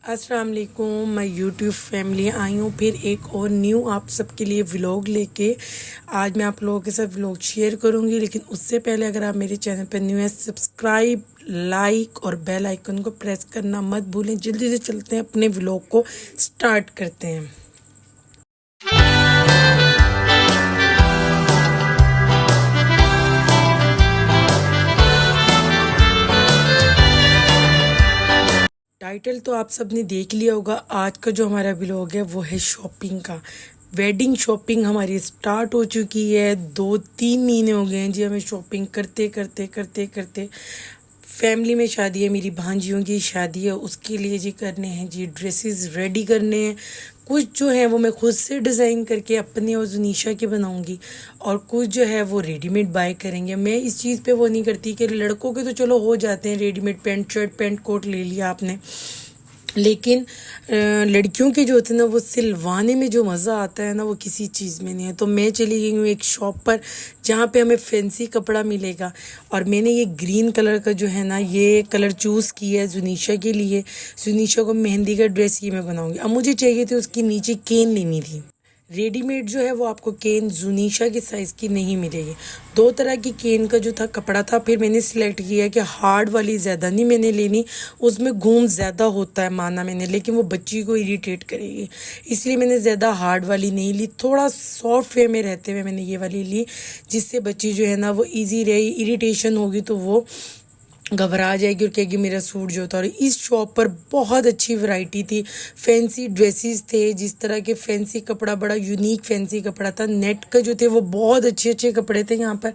अस्सलाम वालेकुम, मैं यूट्यूब फैमिली आई हूँ फिर एक और न्यू आप सबके लिए व्लॉग लेके। आज मैं आप लोगों के साथ व्लॉग शेयर करूँगी, लेकिन उससे पहले अगर आप मेरे चैनल पर न्यू है, सब्सक्राइब, लाइक और बेल आइकन को प्रेस करना मत भूलें। जल्दी से चलते हैं, अपने व्लॉग को स्टार्ट करते हैं। टाइटल तो आप सब ने देख लिया होगा। आज का जो हमारा व्लॉग है वो है शॉपिंग का। वेडिंग शॉपिंग हमारी स्टार्ट हो चुकी है। 2-3 महीने हो गए हैं जी हमें शॉपिंग करते करते करते करते। फैमिली में शादी है, मेरी भांजियों की शादी है, उसके लिए जी करने हैं जी ड्रेसेस रेडी करने हैं। कुछ जो है वो मैं खुद से डिज़ाइन करके अपने और जुनीशा के बनाऊंगी, और कुछ जो है वो रेडीमेड बाय करेंगे। मैं इस चीज़ पे वो नहीं करती कि लड़कों के तो चलो हो जाते हैं, readymade pant shirt pant coat ले लिया आपने, लेकिन लड़कियों के जो होते हैं ना वो सिलवाने में जो मज़ा आता है ना वो किसी चीज़ में नहीं है। तो मैं चली गई हूँ एक शॉप पर जहाँ पे हमें फैंसी कपड़ा मिलेगा, और मैंने ये ग्रीन कलर का जो है ना ये कलर चूज़ किया है जुनीशा के लिए। जुनीशा को मेहंदी का ड्रेस ये मैं बनाऊँगी। अब मुझे चाहिए थी उसकी नीचे केन लेनी थी। रेडीमेड जो है वो आपको केन जुनीशा के साइज़ की नहीं मिलेगी। 2 तरह की केन का जो था कपड़ा था, फिर मैंने सिलेक्ट किया कि हार्ड वाली ज़्यादा नहीं मैंने लेनी, उसमें घूम ज़्यादा होता है माना मैंने, लेकिन वो बच्ची को इरिटेट करेगी, इसलिए मैंने ज़्यादा हार्ड वाली नहीं ली। थोड़ा सॉफ्ट वे में रहते हुए मैंने ये वाली ली, जिससे बच्ची जो है ना वो ईजी रही। इरिटेशन होगी तो वो घबरा जाएगी और कहेगी मेरा सूट जो था। और इस शॉप पर बहुत अच्छी वैरायटी थी, फैंसी ड्रेसेस थे, जिस तरह के फैंसी कपड़ा, बड़ा यूनिक फैंसी कपड़ा था। नेट का जो थे वो बहुत अच्छे अच्छे कपड़े थे यहाँ पर,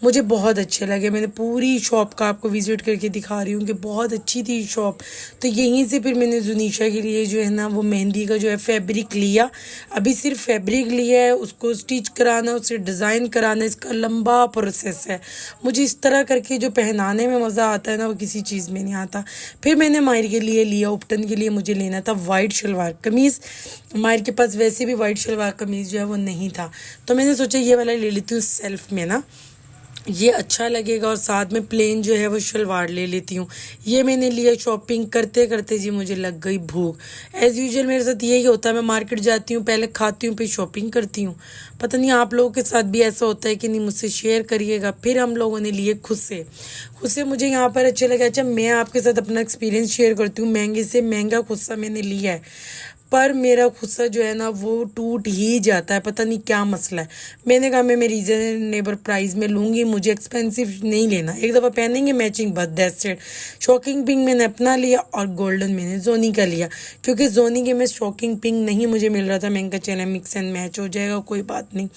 मुझे बहुत अच्छे लगे। मैंने पूरी शॉप का आपको विजिट करके दिखा रही हूँ कि बहुत अच्छी थी शॉप। तो यहीं से फिर मैंने जुनीशा के लिए जो है ना वो मेहंदी का जो है फैब्रिक लिया। अभी सिर्फ फैब्रिक लिया है, उसको स्टिच कराना, उसे डिज़ाइन कराना, इसका लंबा प्रोसेस है। मुझे इस तरह करके जो पहनाने में मज़ा आता है ना वो किसी चीज़ में नहीं आता। फिर मैंने माहिर के लिए लिया, उपटन के लिए मुझे लेना था वाइट शलवार कमीज़। माहिर के पास वैसे भी वाइट शलवार कमीज़ जो है वो नहीं था, तो मैंने सोचा ये वाला ले लेती हूँ, सेल्फ में ना ये अच्छा लगेगा, और साथ में प्लेन जो है वो शलवार ले लेती हूँ। ये मैंने लिया। शॉपिंग करते करते जी मुझे लग गई भूख। एज़ यूजुअल मेरे साथ यही होता है, मैं मार्केट जाती हूँ, पहले खाती हूँ, फिर शॉपिंग करती हूँ। पता नहीं आप लोगों के साथ भी ऐसा होता है कि नहीं, मुझसे शेयर करिएगा। फिर हम लोगों ने लिए खुद से मुझे यहाँ पर अच्छे लगे। अच्छा, मैं आपके साथ अपना एक्सपीरियंस शेयर करती हूँ। महंगे से महंगा खुस्सा मैंने लिया है, पर मेरा खुस्सा जो है ना वो टूट ही जाता है, पता नहीं क्या मसला है। मैंने कहा मैं रीज़नेबल प्राइस में लूँगी, मुझे एक्सपेंसिव नहीं लेना, एक दफ़ा पहनेंगे मैचिंग, बस दैट्स इट। शॉकिंग पिंक मैंने अपना लिया, और गोल्डन मैंने जोनी का लिया, क्योंकि जोनी के में शॉकिंग पिंक नहीं मुझे मिल रहा था। मैंने कहा चले मिक्स एंड मैच हो जाएगा, कोई बात नहीं।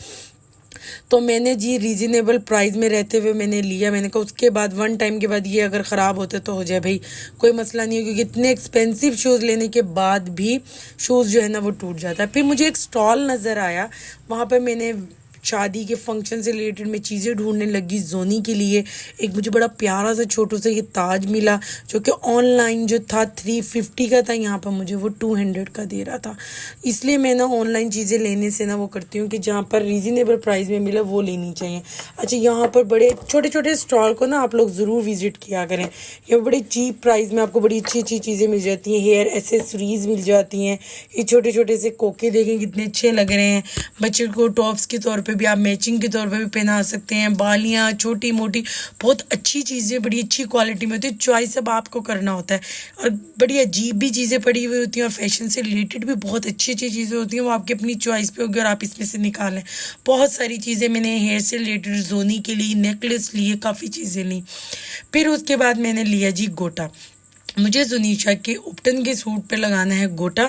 तो मैंने जी रीज़नेबल प्राइस में रहते हुए मैंने लिया। मैंने कहा उसके बाद 1 टाइम के बाद ये अगर ख़राब होते तो हो जाए भाई, कोई मसला नहीं है, क्योंकि इतने एक्सपेंसिव शूज़ लेने के बाद भी शूज़ जो है ना वो टूट जाता है। फिर मुझे एक स्टॉल नज़र आया, वहाँ पर मैंने शादी के फंक्शन से रिलेटेड में चीज़ें ढूंढने लगी जोनी के लिए। एक मुझे बड़ा प्यारा सा छोटू सा ये ताज मिला, जो कि ऑनलाइन जो था 350 का था, यहाँ पर मुझे वो 200 का दे रहा था। इसलिए मैं ना ऑनलाइन चीज़ें लेने से ना वो करती हूँ कि जहाँ पर रीज़नेबल प्राइस में मिला वो लेनी चाहिए। अच्छा, यहाँ पर बड़े छोटे छोटे स्टॉल को ना आप लोग ज़रूर विज़िट किया करें। ये बड़े चीप प्राइस में आपको बड़ी अच्छी अच्छी चीज़ें मिल जाती हैं, हेयर एसेसरीज़ मिल जाती हैं। ये छोटे छोटे से कोके देखें कितने अच्छे लग रहे हैं, बच्चे को टॉप्स के तौर पे भी आप मैचिंग के तौर पे भी पहना सकते हैं। बालियाँ छोटी मोटी बहुत अच्छी चीज़ें, बड़ी अच्छी क्वालिटी में होती है। चॉइस अब आपको करना होता है, और बड़ी अजीब भी चीज़ें पड़ी हुई होती हैं, और फैशन से रिलेटेड भी बहुत अच्छी अच्छी चीज़ें होती हैं, वो आपकी अपनी चॉइस पे होगी और आप इसमें से निकालें। बहुत सारी चीज़ें मैंने हेयर से रिलेटेड जोनी के लिए नेकलेस लिए, काफ़ी चीज़ें ली। फिर उसके बाद मैंने लिया जी गोटा। मुझे जुनीशा के उपटन के सूट पे लगाना है गोटा।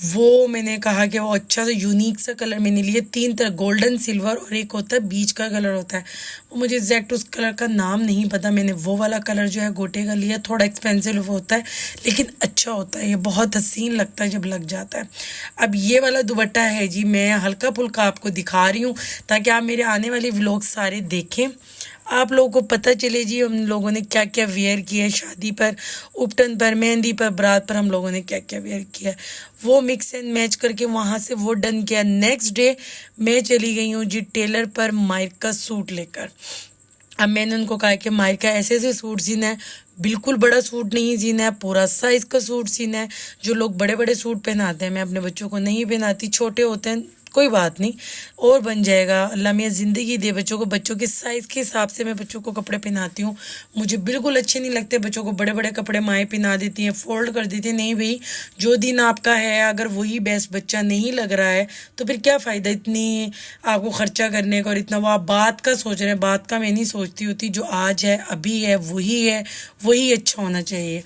वो मैंने कहा कि वो अच्छा सा यूनिक सा कलर मैंने लिए, 3 तरह, गोल्डन, सिल्वर और एक होता है बीच का कलर होता है, वो मुझे एग्जैक्ट उस कलर का नाम नहीं पता। मैंने वो वाला कलर जो है गोटे का लिया। थोड़ा एक्सपेंसिव होता है लेकिन अच्छा होता है, ये बहुत हसीन लगता है जब लग जाता है। अब ये वाला दुपट्टा है जी, मैं हल्का फुल्का आपको दिखा रही हूँ ताकि आप मेरे आने वाले व्लॉग सारे देखें, आप लोगों को पता चले जी हम लोगों ने क्या क्या वेयर किया है शादी पर, उपटन पर, मेहंदी पर, बारात पर हम लोगों ने क्या क्या वेयर किया है। वो मिक्स एंड मैच करके वहाँ से वो डन किया। नेक्स्ट डे मैं चली गई हूँ जी टेलर पर माइक का सूट लेकर। अब मैंने उनको कहा कि मायर का ऐसे ऐसे सूट सीना है, बिल्कुल बड़ा सूट नहीं सीना है, पूरा साइज का सूट सीना है। जो लोग बड़े बड़े सूट पहनाते हैं मैं अपने बच्चों को नहीं पहनाती, छोटे होते हैं कोई बात नहीं, और बन जाएगा। अल्लाह मियाँ ज़िंदगी दे बच्चों को, बच्चों के साइज़ के हिसाब से मैं बच्चों को कपड़े पहनाती हूँ। मुझे बिल्कुल अच्छे नहीं लगते बच्चों को बड़े बड़े कपड़े माएँ पहना देती हैं, फोल्ड कर देती हैं। नहीं भाई, जो दिन आपका है अगर वही बेस्ट बच्चा नहीं लग रहा है तो फिर क्या फ़ायदा इतनी आपको खर्चा करने का, और इतना वो आप बात का सोच रहे हैं। बात का मैं नहीं सोचती होती, जो आज है अभी है वही अच्छा होना चाहिए।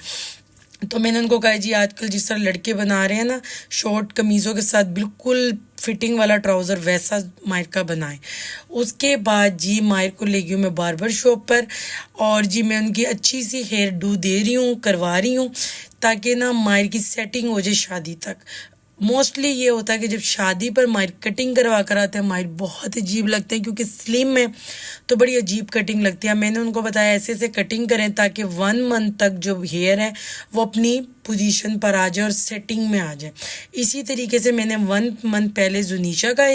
तो मैंने उनको कहा जी आजकल जिस तरह लड़के बना रहे हैं ना, शॉर्ट कमीज़ों के साथ बिल्कुल फिटिंग वाला ट्राउज़र, वैसा मायर का बनाएं। उसके बाद जी मायर को ले गई हूँ मैं बार्बर शॉप पर, और जी मैं उनकी अच्छी सी हेयर डू दे रही हूँ, करवा रही हूँ, ताकि ना मायर की सेटिंग हो जाए शादी तक। मोस्टली ये होता है कि जब शादी पर मायर कटिंग करवा कर आते हैं, मायर बहुत अजीब लगते हैं, क्योंकि स्लिम में तो बड़ी अजीब कटिंग लगती है। मैंने उनको बताया ऐसे ऐसे कटिंग करें ताकि 1 मंथ तक जो हेयर है वो अपनी पोजीशन पर आ जाए और सेटिंग में आ जाए। इसी तरीके से मैंने 1 मंथ पहले जुनीशा का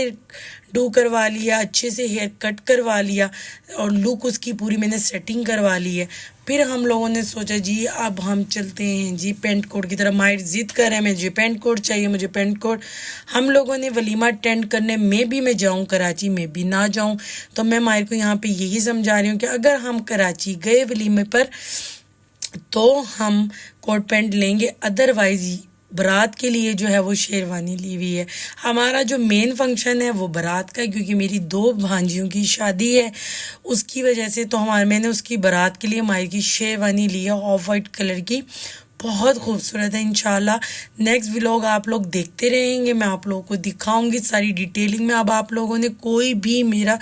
डू करवा लिया, अच्छे से हेयर कट करवा लिया, और लुक उसकी पूरी मैंने सेटिंग करवा ली है। फिर हम लोगों ने सोचा जी अब हम चलते हैं जी पेंट कोट की तरफ। मायर जिद कर रहे हैं मुझे पेंट कोट चाहिए, मुझे पेंट कोट। हम लोगों ने वलीमा अटेंड करने में भी मैं जाऊं कराची में भी ना जाऊं, तो मैं मायर को यहाँ पे यही समझा रही हूँ कि अगर हम कराची गए वलीमे पर तो हम कोट पैंट लेंगे, अदरवाइज बारात के लिए जो है वो शेरवानी ली हुई है। हमारा जो मेन फंक्शन है वो बारात का है, क्योंकि मेरी 2 भांजियों की शादी है, उसकी वजह से तो मैंने उसकी बारात के लिए मायर की शेरवानी ली है ऑफ वाइट कलर की, बहुत खूबसूरत है। इंशाल्लाह नेक्स्ट व्लॉग आप लोग देखते रहेंगे, मैं आप लोगों को दिखाऊंगी सारी डिटेलिंग में। अब आप लोगों ने कोई भी मेरा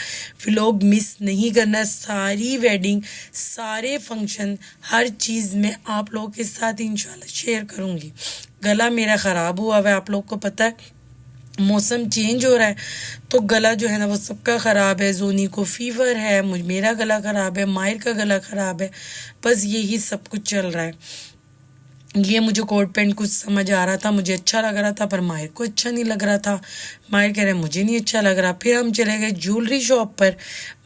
व्लॉग मिस नहीं करना, सारी वेडिंग, सारे फंक्शन, हर चीज़ में आप लोगों के साथ इंशाल्लाह शेयर करूंगी। गला मेरा ख़राब हुआ है, आप लोग को पता है मौसम चेंज हो रहा है, तो गला जो है ना वो सबका ख़राब है। जोनी को फीवर है, मेरा गला ख़राब है, मायर का गला ख़राब है, बस यही सब कुछ चल रहा है। ये मुझे कोट पैंट कुछ समझ आ रहा था, मुझे अच्छा लग रहा था, पर मायर को अच्छा नहीं लग रहा था। मायर कह रहे मुझे नहीं अच्छा लग रहा। फिर हम चले गए ज्वेलरी शॉप पर,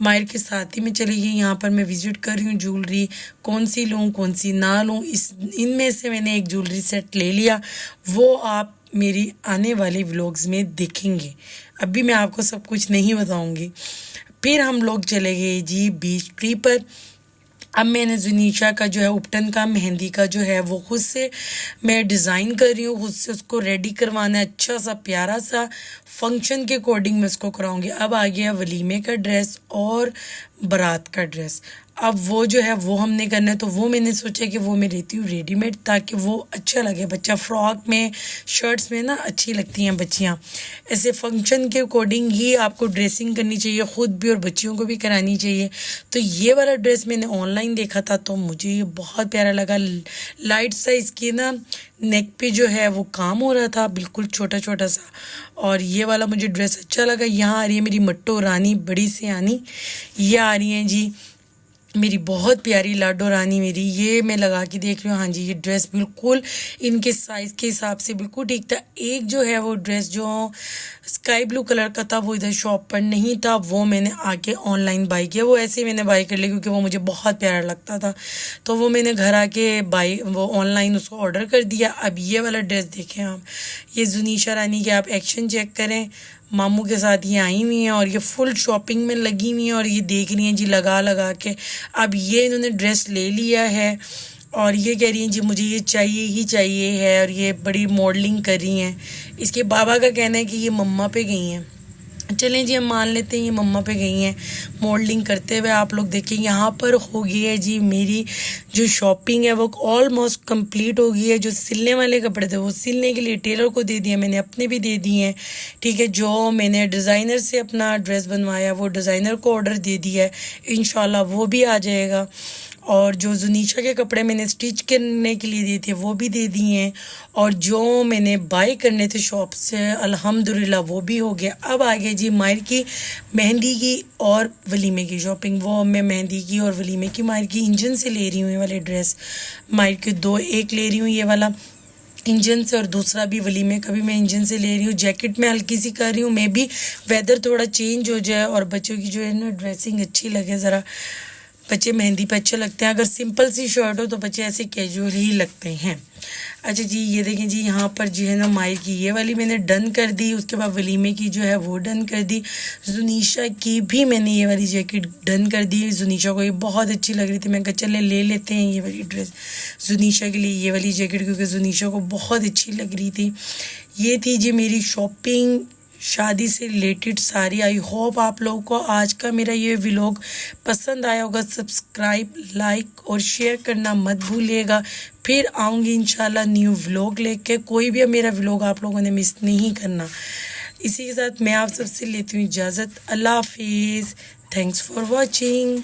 मायर के साथ ही में चली गई। यहाँ पर मैं विजिट कर रही हूँ ज्वेलरी, कौन सी लूँ कौन सी ना लूँ। इनमें से मैंने एक ज्वेलरी सेट ले लिया, वो आप मेरी आने वाले व्लॉग्स में देखेंगे, अभी मैं आपको सब कुछ नहीं बताऊँगी। फिर हम लोग चले गए जी बीच ट्री पर। अब मैंने जुनीशा का जो है उपटन का मेहंदी का जो है वो खुद से मैं डिज़ाइन कर रही हूँ, खुद से उसको रेडी करवाना है, अच्छा सा प्यारा सा फंक्शन के अकॉर्डिंग मैं उसको कराऊंगी। अब आ गया वलीमे का ड्रेस और बारात का ड्रेस। अब वो जो है वो हमने करना है, तो वो मैंने सोचा कि वो मैं लेती हूँ रेडीमेड, ताकि वो अच्छा लगे। बच्चा फ्रॉक में, शर्ट्स में ना अच्छी लगती हैं बच्चियाँ। ऐसे फंक्शन के अकॉर्डिंग ही आपको ड्रेसिंग करनी चाहिए, ख़ुद भी और बच्चियों को भी करानी चाहिए। तो ये वाला ड्रेस मैंने ऑनलाइन देखा था, तो मुझे ये बहुत प्यारा लगा। लाइट साइज़ की ना नेक पे जो है वो काम हो रहा था, बिल्कुल छोटा छोटा सा, और ये वाला मुझे ड्रेस अच्छा लगा। यहाँ आ रही है मेरी मट्टो रानी, बड़ी से आनी, ये आ रही हैं जी मेरी बहुत प्यारी लाडो रानी मेरी। ये मैं लगा के देख रही हूँ, हाँ जी ये ड्रेस बिल्कुल इनके साइज़ के हिसाब से बिल्कुल ठीक था। एक जो है वो ड्रेस जो स्काई ब्लू कलर का था वो इधर शॉप पर नहीं था, वो मैंने आके ऑनलाइन बाई किया। वो ऐसे ही मैंने बाई कर लिया क्योंकि वो मुझे बहुत प्यारा लगता था, तो वो मैंने घर आके वो ऑनलाइन उसको ऑर्डर कर दिया। अब ये वाला ड्रेस देखें आप, ये जुनीशा रानी के आप एक्शन चेक करें, मामू के साथ ये आई हुई हैं और ये फुल शॉपिंग में लगी हुई हैं और ये देख रही हैं जी लगा लगा के। अब ये इन्होंने ड्रेस ले लिया है और ये कह रही हैं जी मुझे ये चाहिए ही चाहिए है, और ये बड़ी मॉडलिंग कर रही हैं। इसके बाबा का कहना है कि ये मम्मा पे गई हैं, चलें जी हम मान लेते हैं ये मम्मा पे गई हैं मॉडलिंग करते हुए। आप लोग देखें यहाँ पर हो गई है जी मेरी जो शॉपिंग है वो ऑलमोस्ट कंप्लीट हो गई है। जो सिलने वाले कपड़े थे वो सिलने के लिए टेलर को दे दिए, मैंने अपने भी दे दिए हैं, ठीक है। जो मैंने डिज़ाइनर से अपना ड्रेस बनवाया वो डिज़ाइनर को ऑर्डर दे दिया है, इंशाल्लाह वो भी आ जाएगा। और जो जुनीशा के कपड़े मैंने स्टिच करने के लिए दिए थे वो भी दे दिए हैं, और जो मैंने बाई करने थे शॉप से अल्हम्दुलिल्लाह वो भी हो गया। अब आ गया जी मायर की मेहंदी की और वलीमे की शॉपिंग। वो मैं मेहंदी की और वलीमे की मायर की इंजन से ले रही हूँ ये वाले ड्रेस। मायर के दो, एक ले रही हूँ ये वाला इंजन से और दूसरा भी वलीमे का भी मैं इंजन से ले रही हूँ। जैकेट में हल्की सी कर रही हूँ, मैं भी वेदर थोड़ा चेंज हो जाए और बच्चों की जो है ना ड्रेसिंग अच्छी लगे ज़रा, बच्चे मेहंदी पे अच्छे लगते हैं, अगर सिंपल सी शर्ट हो तो बच्चे ऐसे कैजुअल ही लगते हैं। अच्छा जी, ये देखें जी, यहाँ पर जो है ना मायर की ये वाली मैंने डन कर दी, उसके बाद वलीमे की जो है वो डन कर दी। जुनीशा की भी मैंने ये वाली जैकेट डन कर दी। जुनीशा को ये बहुत अच्छी लग रही थी, मैं कहा चले ले लेते हैं ये वाली ड्रेस जुनीशा के लिए, ये वाली जैकेट, क्योंकि जुनीशा को बहुत अच्छी लग रही थी। ये थी जी मेरी शॉपिंग शादी से रिलेटेड सारी। आई होप आप लोगों को आज का मेरा ये व्लॉग पसंद आया होगा। सब्सक्राइब, लाइक और शेयर करना मत भूलिएगा। फिर आऊँगी इंशाल्लाह न्यू व्लॉग लेके। कोई भी मेरा व्लॉग आप लोगों ने मिस नहीं करना। इसी के साथ मैं आप सबसे लेती हूँ इजाज़त। अल्लाह हाफिज़। Thanks for watching.